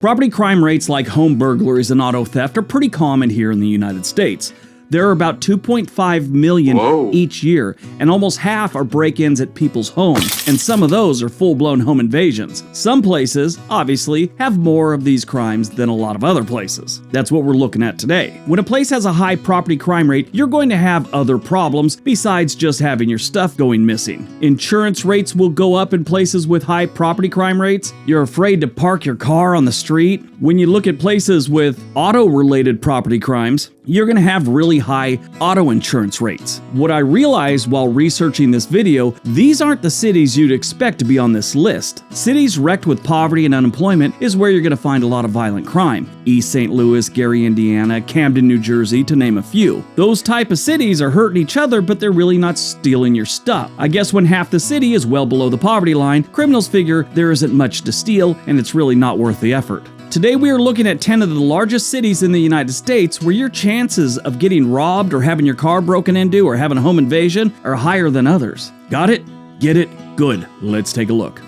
Property crime rates like home burglaries and auto theft are pretty common here in the United States. There are about 2.5 million each year, and almost half are break-ins at people's homes, and some of those are full-blown home invasions. Some places, obviously, have more of these crimes than a lot of other places. That's what we're looking at today. When a place has a high property crime rate, you're going to have other problems besides just having your stuff going missing. Insurance rates will go up in places with high property crime rates. You're afraid to park your car on the street. When you look at places with auto-related property crimes, you're going to have really high auto insurance rates. What I realized while researching this video, these aren't the cities you'd expect to be on this list. Cities wrecked with poverty and unemployment is where you're going to find a lot of violent crime. East St. Louis, Gary, Indiana, Camden, New Jersey, to name a few. Those type of cities are hurting each other, but they're really not stealing your stuff. I guess when half the city is well below the poverty line, criminals figure there isn't much to steal and it's really not worth the effort. Today we are looking at 10 of the largest cities in the United States where your chances of getting robbed or having your car broken into or having a home invasion are higher than others. Got it? Get it? Good. Let's take a look.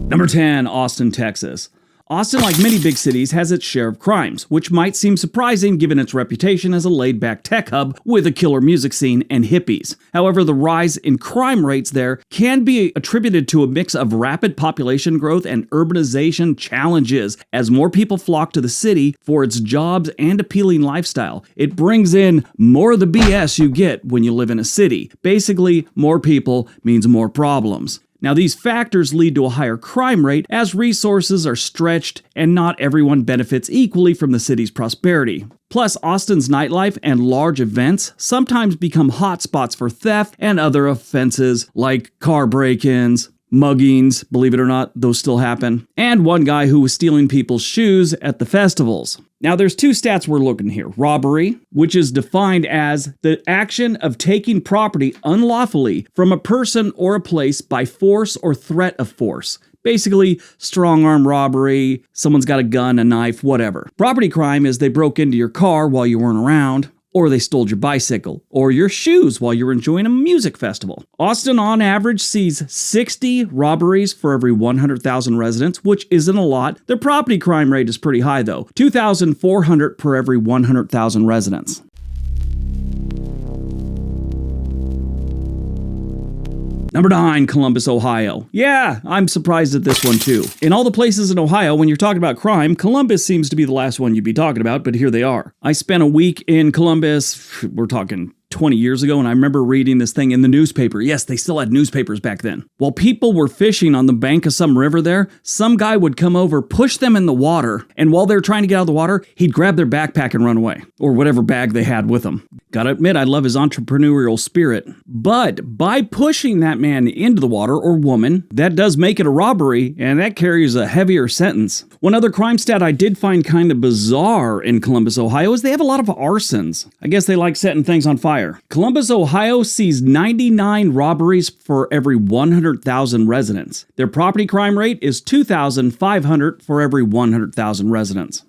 Number 10, Austin, Texas. Austin, like many big cities, has its share of crimes, which might seem surprising given its reputation as a laid-back tech hub with a killer music scene and hippies. However, the rise in crime rates there can be attributed to a mix of rapid population growth and urbanization challenges as more people flock to the city for its jobs and appealing lifestyle. It brings in more of the BS you get when you live in a city. Basically, more people means more problems. Now, these factors lead to a higher crime rate as resources are stretched and not everyone benefits equally from the city's prosperity. Plus, Austin's nightlife and large events sometimes become hotspots for theft and other offenses like car break-ins, muggings, believe it or not, those still happen, and one guy who was stealing people's shoes at the festivals. Now, there's two stats we're looking here. Robbery, which is defined as the action of taking property unlawfully from a person or a place by force or threat of force. Basically, strong-arm robbery, someone's got a gun, a knife, whatever. Property crime is they broke into your car while you weren't around, or they stole your bicycle, or your shoes while you were enjoying a music festival. Austin, on average, sees 60 robberies for every 100,000 residents, which isn't a lot. Their property crime rate is pretty high, though, 2,400 per every 100,000 residents. Number 9, Columbus, Ohio. Yeah, I'm surprised at this one too. In all the places in Ohio, when you're talking about crime, Columbus seems to be the last one you'd be talking about, but here they are. I spent a week in Columbus, we're talking 20 years ago, and I remember reading this thing in the newspaper. Yes, they still had newspapers back then. While people were fishing on the bank of some river there, some guy would come over, push them in the water, and while they were trying to get out of the water, he'd grab their backpack and run away, or whatever bag they had with them. Gotta admit, I love his entrepreneurial spirit. But by pushing that man into the water, or woman, that does make it a robbery, and that carries a heavier sentence. One other crime stat I did find kind of bizarre in Columbus, Ohio, is they have a lot of arsons. I guess they like setting things on fire. Columbus, Ohio sees 99 robberies for every 100,000 residents. Their property crime rate is 2,500 for every 100,000 residents.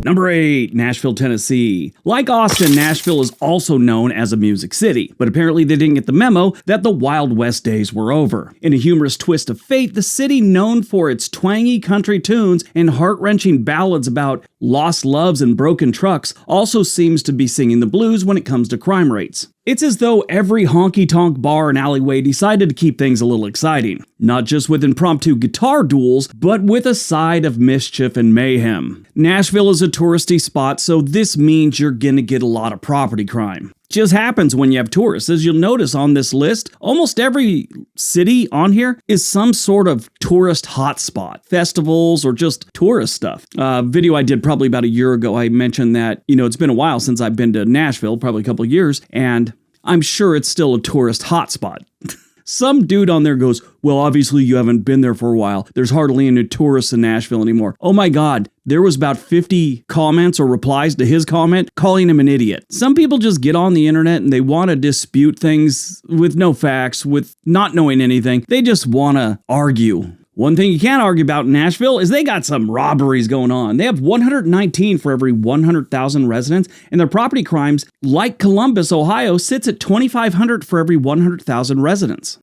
Number 8, Nashville, Tennessee. Like Austin, Nashville is also known as a music city, but apparently they didn't get the memo that the Wild West days were over. In a humorous twist of fate, the city, known for its twangy country tunes and heart-wrenching ballads about lost loves and broken trucks, also seems to be singing the blues when it comes to crime rates. It's as though every honky-tonk bar and alleyway decided to keep things a little exciting. Not just with impromptu guitar duels, but with a side of mischief and mayhem. Nashville is a touristy spot, so this means you're gonna get a lot of property crime. Just happens when you have tourists. As you'll notice on this list, almost every city on here is some sort of tourist hotspot. Festivals or just tourist stuff. Video I did probably about a year ago, I mentioned that, it's been a while since I've been to Nashville, probably a couple of years, and I'm sure it's still a tourist hotspot. Some dude on there goes, well, obviously you haven't been there for a while. There's hardly any tourists in Nashville anymore. Oh my God, there was about 50 comments or replies to his comment calling him an idiot. Some people just get on the internet and they want to dispute things with no facts, with not knowing anything. They just want to argue. One thing you can't argue about in Nashville is they got some robberies going on. They have 119 for every 100,000 residents, and their property crimes, like Columbus, Ohio, sits at 2,500 for every 100,000 residents.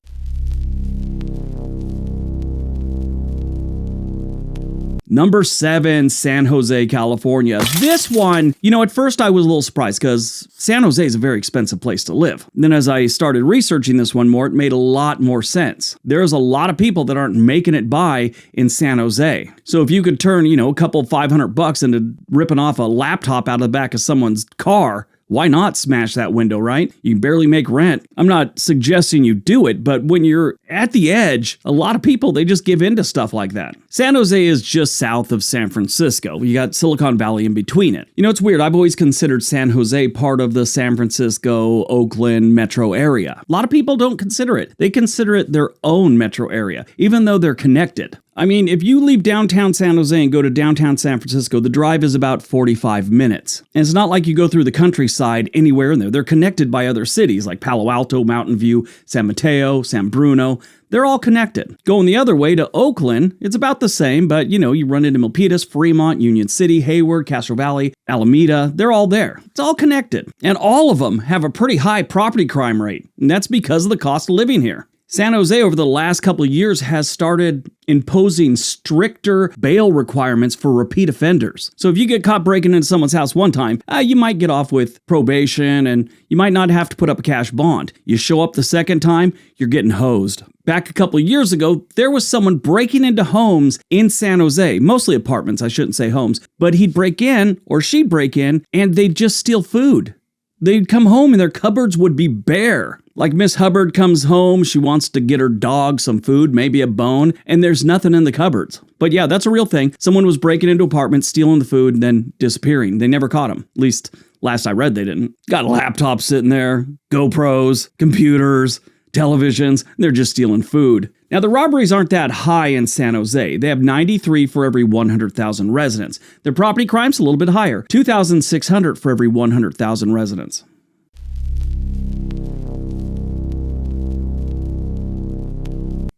Number 7, San Jose, California. This one, at first I was a little surprised because San Jose is a very expensive place to live. Then as I started researching this one more, it made a lot more sense. There's a lot of people that aren't making it by in San Jose. So if you could turn, a couple $500 into ripping off a laptop out of the back of someone's car, why not smash that window, right? You barely make rent. I'm not suggesting you do it, but when you're at the edge, a lot of people, they just give in to stuff like that. San Jose is just south of San Francisco. You got Silicon Valley in between it. It's weird. I've always considered San Jose part of the San Francisco, Oakland metro area. A lot of people don't consider it. They consider it their own metro area, even though they're connected. If you leave downtown San Jose and go to downtown San Francisco, the drive is about 45 minutes. And it's not like you go through the countryside anywhere in there. They're connected by other cities like Palo Alto, Mountain View, San Mateo, San Bruno. They're all connected. Going the other way to Oakland, it's about the same, but you run into Milpitas, Fremont, Union City, Hayward, Castro Valley, Alameda. They're all there. It's all connected. And all of them have a pretty high property crime rate. And that's because of the cost of living here. San Jose over the last couple of years has started imposing stricter bail requirements for repeat offenders. So if you get caught breaking into someone's house one time, you might get off with probation and you might not have to put up a cash bond. You show up the second time, you're getting hosed. Back a couple of years ago, there was someone breaking into homes in San Jose, mostly apartments, I shouldn't say homes, but he'd break in or she'd break in and they'd just steal food. They'd come home and their cupboards would be bare. Like Miss Hubbard comes home, she wants to get her dog some food, maybe a bone, and there's nothing in the cupboards. But yeah, that's a real thing. Someone was breaking into apartments, stealing the food, and then disappearing. They never caught him. At least last I read they didn't. Got laptops sitting there, GoPros, computers, televisions, they're just stealing food. Now, the robberies aren't that high in San Jose. They have 93 for every 100,000 residents. Their property crime's a little bit higher, 2,600 for every 100,000 residents.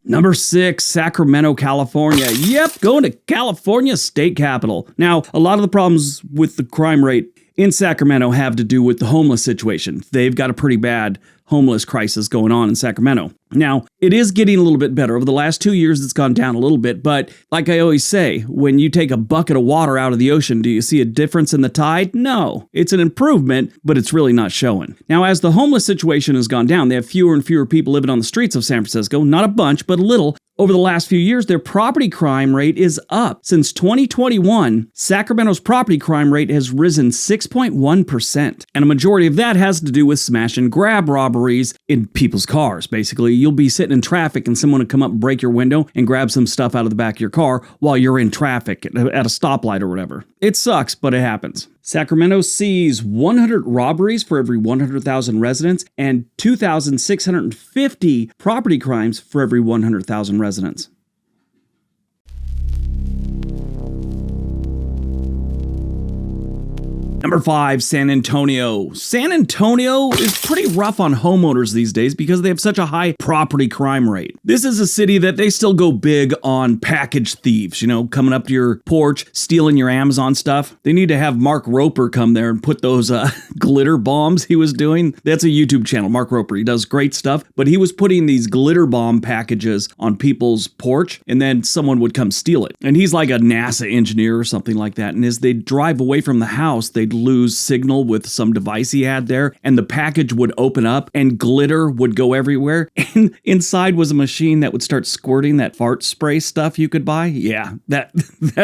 Number 6, Sacramento, California. Yep, going to California state capital. Now, a lot of the problems with the crime rate in Sacramento have to do with the homeless situation. They've got a pretty bad homeless crisis going on in Sacramento. Now, it is getting a little bit better. Over the last 2 years, it's gone down a little bit. But like I always say, when you take a bucket of water out of the ocean, do you see a difference in the tide? No. It's an improvement, but it's really not showing. Now, as the homeless situation has gone down, they have fewer and fewer people living on the streets of San Francisco. Not a bunch, but a little. Over the last few years, their property crime rate is up. Since 2021, Sacramento's property crime rate has risen 6.1%. And a majority of that has to do with smash and grab robberies in people's cars. Basically, you'll be sitting in traffic and someone will come up and break your window and grab some stuff out of the back of your car while you're in traffic at a stoplight or whatever. It sucks, but it happens. Sacramento sees 100 robberies for every 100,000 residents and 2,650 property crimes for every 100,000 residents. Number 5, San Antonio. San Antonio is pretty rough on homeowners these days because they have such a high property crime rate. This is a city that they still go big on package thieves, coming up to your porch, stealing your Amazon stuff. They need to have Mark Roper come there and put those glitter bombs he was doing. That's a YouTube channel, Mark Roper. He does great stuff, but he was putting these glitter bomb packages on people's porch and then someone would come steal it. And he's like a NASA engineer or something like that. And as they drive away from the house, they'd lose signal with some device he had there, and the package would open up and glitter would go everywhere. And inside was a machine that would start squirting that fart spray stuff you could buy. Yeah, that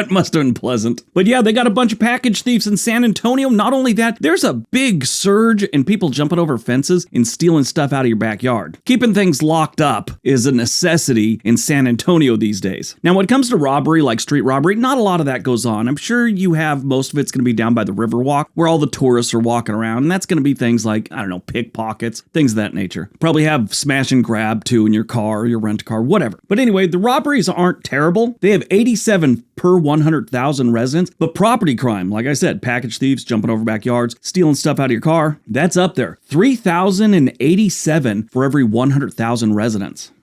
must have been pleasant. But yeah, they got a bunch of package thieves in San Antonio. Not only that, there's a big surge in people jumping over fences and stealing stuff out of your backyard. Keeping things locked up is a necessity in San Antonio these days. Now, when it comes to robbery, like street robbery, not a lot of that goes on. I'm sure you have most of it's going to be down by the Riverwalk, where all the tourists are walking around, and that's going to be things like, pickpockets, things of that nature. Probably have smash and grab too in your car, your rent car, whatever. But anyway, the robberies aren't terrible. They have 87 per 100,000 residents, but property crime, like I said, package thieves jumping over backyards, stealing stuff out of your car, that's up there. 3,087 for every 100,000 residents.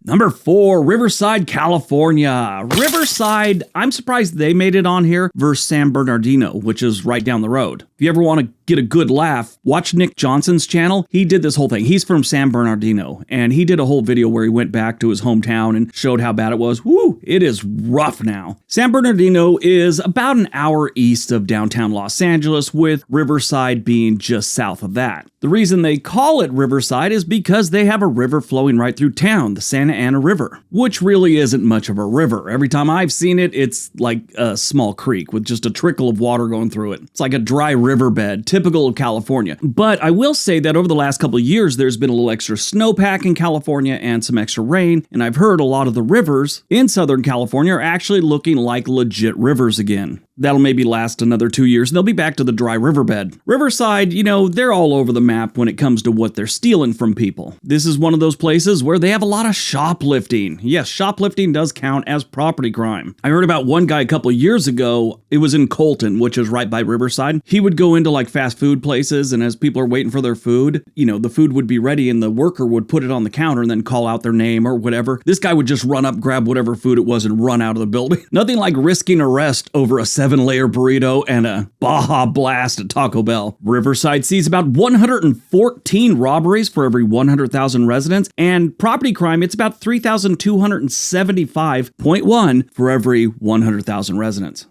Number 4, Riverside, California. Riverside, I'm surprised they made it on here versus San Bernardino, which is right down the road. If you ever want to get a good laugh, watch Nick Johnson's channel. He did this whole thing. He's from San Bernardino, and he did a whole video where he went back to his hometown and showed how bad it was. Woo, it is rough now. San Bernardino is about an hour east of downtown Los Angeles, with Riverside being just south of that. The reason they call it Riverside is because they have a river flowing right through town, the Santa Ana River, which really isn't much of a river. Every time I've seen it, it's like a small creek with just a trickle of water going through it. It's like a dry riverbed, typical of California. But I will say that over the last couple of years, there's been a little extra snowpack in California and some extra rain, and I've heard a lot of the rivers in Southern California are actually looking like legit rivers again. That'll maybe last another 2 years, and they'll be back to the dry riverbed. Riverside, they're all over the map when it comes to what they're stealing from people. This is one of those places where they have a lot of shoplifting. Yes, shoplifting does count as property crime. I heard about one guy a couple of years ago. It was in Colton, which is right by Riverside. He would go into like fast food places, and as people are waiting for their food, the food would be ready and the worker would put it on the counter and then call out their name or whatever. This guy would just run up, grab whatever food it was, and run out of the building. Nothing like risking arrest over a 7-layer burrito and a Baja Blast at Taco Bell. Riverside sees about 114 robberies for every 100,000 residents, and property crime, it's about 3,275.1 for every 100,000 residents.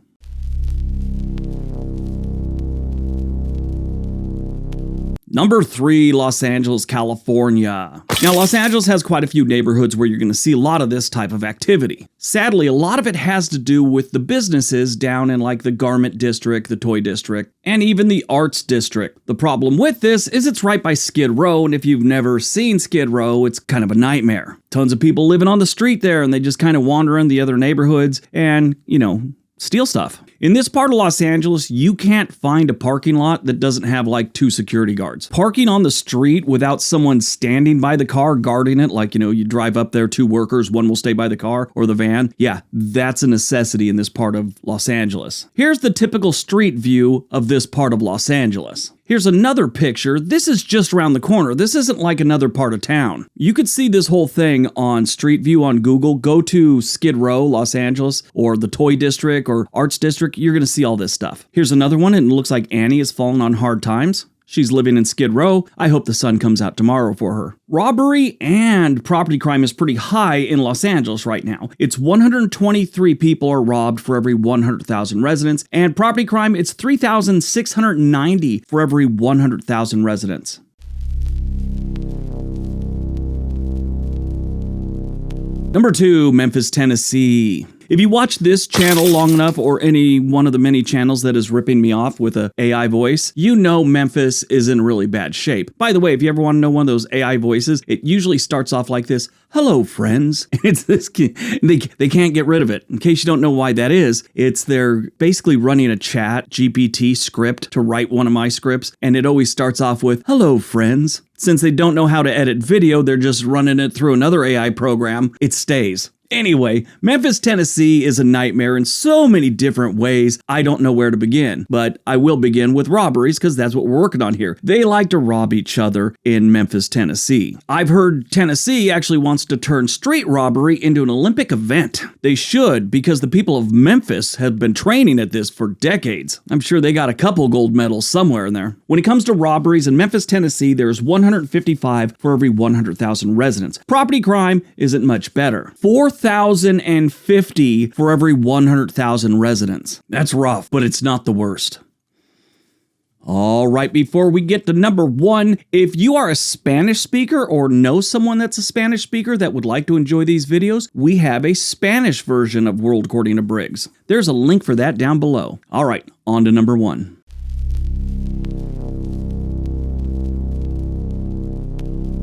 Number 3, Los Angeles, California. Now, Los Angeles has quite a few neighborhoods where you're going to see a lot of this type of activity. Sadly, a lot of it has to do with the businesses down in like the garment district, the toy district, and even the arts district. The problem with this is it's right by Skid Row, and if you've never seen Skid Row, it's kind of a nightmare. Tons of people living on the street there, and they just kind of wander in the other neighborhoods and, steal stuff. In this part of Los Angeles, you can't find a parking lot that doesn't have like 2 security guards. Parking on the street without someone standing by the car guarding it, like, you drive up there, 2 workers, one will stay by the car or the van. Yeah, that's a necessity in this part of Los Angeles. Here's the typical street view of this part of Los Angeles. Here's another picture. This is just around the corner. This isn't like another part of town. You could see this whole thing on Street View on Google. Go to Skid Row, Los Angeles, or the Toy District or Arts District. You're going to see all this stuff. Here's another one, and it looks like Annie is falling on hard times. She's living in Skid Row. I hope the sun comes out tomorrow for her. Robbery and property crime is pretty high in Los Angeles right now. It's 123 people are robbed for every 100,000 residents, and property crime, it's 3,690 for every 100,000 residents. Number 2, Memphis, Tennessee. If you watch this channel long enough, or any one of the many channels that is ripping me off with an AI voice, you know Memphis is in really bad shape. By the way, if you ever want to know one of those AI voices, it usually starts off like this: "Hello, friends." It's this. They can't get rid of it. In case you don't know why that is, they're basically running a chat GPT script to write one of my scripts, and it always starts off with "Hello, friends." Since they don't know how to edit video, they're just running it through another AI program. It stays. Anyway, Memphis, Tennessee is a nightmare in so many different ways. I don't know where to begin, but I will begin with robberies because that's what we're working on here. They like to rob each other in Memphis, Tennessee. I've heard Tennessee actually wants to turn street robbery into an Olympic event. They should, because the people of Memphis have been training at this for decades. I'm sure they got a couple gold medals somewhere in there. When it comes to robberies in Memphis, Tennessee, there's 155 for every 100,000 residents. Property crime isn't much better. 4,050 for every 100,000 residents. That's rough, but it's not the worst. All right, before we get to number 1, if you are a Spanish speaker or know someone that's a Spanish speaker that would like to enjoy these videos, we have a Spanish version of World According to Briggs. There's a link for that down below. All right, on to number 1.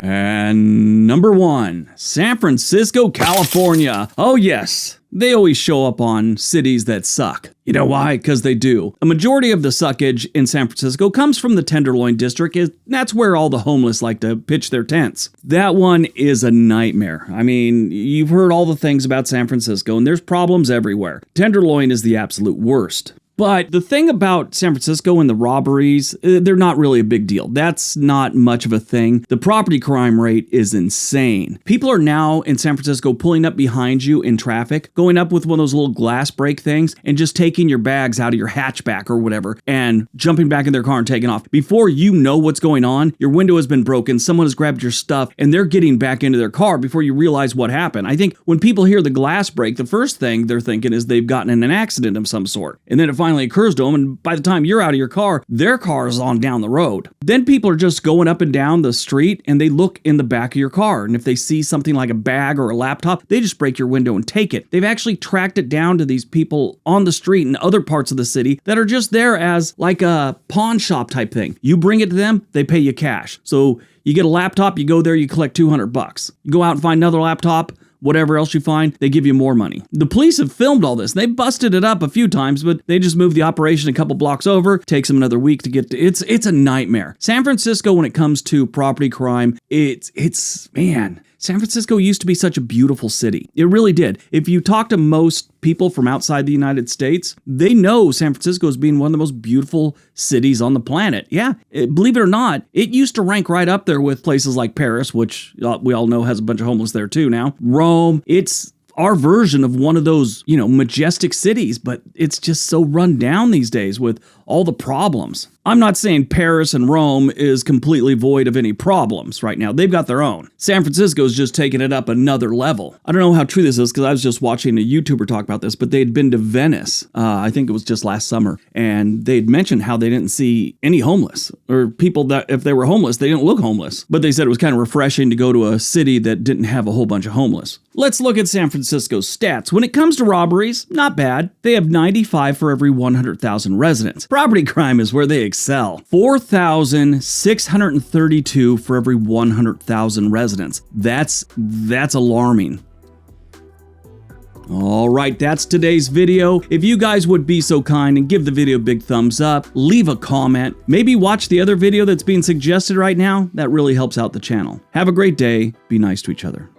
And number 1, San Francisco, California. Oh yes, they always show up on cities that suck. You know why? Because they do. A majority of the suckage in San Francisco comes from the Tenderloin District. That's where all the homeless like to pitch their tents. That one is a nightmare. I mean, you've heard all the things about San Francisco, and there's problems everywhere. Tenderloin is the absolute worst. But the thing about San Francisco and the robberies, they're not really a big deal. That's not much of a thing. The property crime rate is insane. People are now in San Francisco pulling up behind you in traffic, going up with one of those little glass break things and just taking your bags out of your hatchback or whatever and jumping back in their car and taking off. Before you know what's going on, your window has been broken, someone has grabbed your stuff, and they're getting back into their car before you realize what happened. I think when people hear the glass break, the first thing they're thinking is they've gotten in an accident of some sort. And then it finally occurs to them, and by the time you're out of your car, their car is on down the road. Then people are just going up and down the street and they look in the back of your car. And if they see something like a bag or a laptop, they just break your window and take it. They've actually tracked it down to these people on the street in other parts of the city that are just there as like a pawn shop type thing. You bring it to them, they pay you cash. So you get a laptop, you go there, you collect $200. You go out and find another laptop, whatever else you find, they give you more money. The police have filmed all this. They busted it up a few times, but they just moved the operation a couple blocks over. Takes them another week to get to. It's a nightmare. San Francisco, when it comes to property crime, man. San Francisco used to be such a beautiful city. It really did. If you talk to most people from outside the United States, they know San Francisco as being one of the most beautiful cities on the planet. Yeah, believe it or not, it used to rank right up there with places like Paris, which we all know has a bunch of homeless there too now. Rome, it's our version of one of those, majestic cities, but it's just so run down these days with all the problems. I'm not saying Paris and Rome is completely void of any problems right now. They've got their own. San Francisco's just taking it up another level. I don't know how true this is because I was just watching a YouTuber talk about this, but they'd been to Venice. I think it was just last summer. And they'd mentioned how they didn't see any homeless or people that if they were homeless, they didn't look homeless. But they said it was kind of refreshing to go to a city that didn't have a whole bunch of homeless. Let's look at San Francisco's stats. When it comes to robberies, not bad. They have 95 for every 100,000 residents. Property crime is where they excel. 4,632 for every 100,000 residents. That's alarming. All right, that's today's video. If you guys would be so kind and give the video a big thumbs up, leave a comment, maybe watch the other video that's being suggested right now, that really helps out the channel. Have a great day. Be nice to each other.